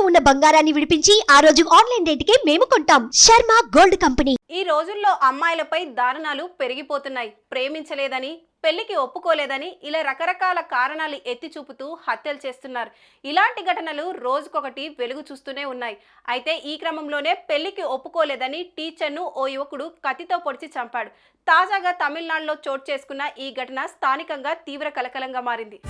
ఇంట్లో ఉన్న బంగారాన్ని విడిపించి ఆ రోజు ఆన్లైన్ రేటుకే మేము కొంటాం. Sharma gold company. ఈ రోజుల్లో అమ్మాయిలపై దారుణాలు పెరిగిపోతున్నాయి. ప్రేమించలేదని, పెళ్లికి ఒప్పుకోలేదని ఇలా రకరకాల కారణాలు ఎత్తి చూపుతూ హత్యలు చేస్తున్నారు. ఇలాంటి ఘటనలు రోజుకొకటి వెలుగు చూస్తూనే ఉన్నాయి. అయితే ఈ క్రమంలోనే పెళ్లికి ఒప్పుకోలేదని టీచర్ను ఓ యువకుడు కత్తితో పొడిచి చంపాడు. తాజాగా తమిళనాడులో చోటు చేసుకున్న ఈ ఘటన స్థానికంగా తీవ్ర కలకలంగా మారింది.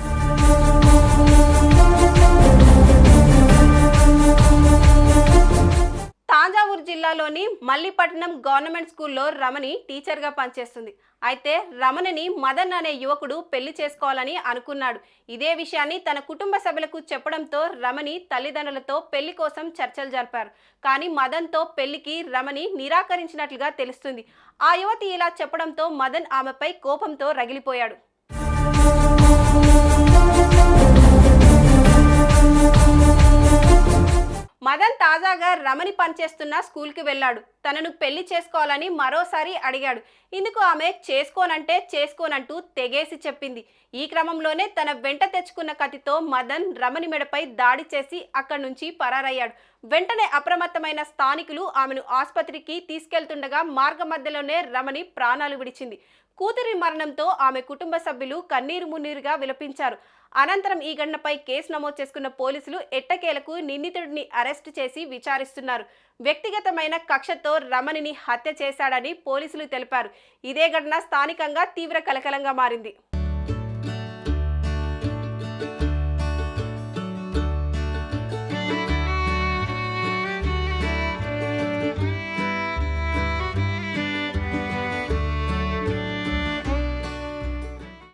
తాంజావూరు జిల్లాలోని మల్లిపట్నం గవర్నమెంట్ స్కూల్లో రమణి టీచర్గా పనిచేస్తుంది. అయితే రమణిని మదన్ అనే యువకుడు పెళ్లి చేసుకోవాలని అనుకున్నాడు. ఇదే విషయాన్ని తన కుటుంబ సభ్యులకు చెప్పడంతో రమణి తల్లిదండ్రులతో పెళ్లి కోసం చర్చలు జరిపారు. కానీ మదన్తో పెళ్లికి రమణి నిరాకరించినట్లుగా తెలుస్తుంది. ఆ యువతి ఇలా చెప్పడంతో మదన్ ఆమెపై కోపంతో రగిలిపోయాడు. మదన్ తాజాగా రమణి పనిచేస్తున్న స్కూల్కి వెళ్ళాడు. తనను పెళ్లి చేసుకోవాలని మరోసారి అడిగాడు. ఇందుకు ఆమె చేసుకోనంటూ తెగేసి చెప్పింది. ఈ క్రమంలోనే తన వెంట తెచ్చుకున్న కత్తితో మదన్ రమణి మెడపై దాడి చేసి అక్కడి నుంచి పరారయ్యాడు. వెంటనే అప్రమత్తమైన స్థానికులు ఆమెను ఆసుపత్రికి తీసుకెళ్తుండగా మార్గ మధ్యలోనే రమణి ప్రాణాలు విడిచింది. కూతురి మరణంతో ఆమె కుటుంబ సభ్యులు కన్నీరు మున్నీరుగా విలపించారు. అనంతరం ఈ ఘటనపై కేసు నమోదు చేసుకున్న పోలీసులు ఎట్టకేలకు నిందితుడిని అరెస్టు చేసి విచారిస్తున్నారు. వ్యక్తిగతమైన కక్షతో రమణిని హత్య చేశాడని పోలీసులు తెలిపారు. ఇదే ఘటన స్థానికంగా తీవ్ర కలకలంగా మారింది.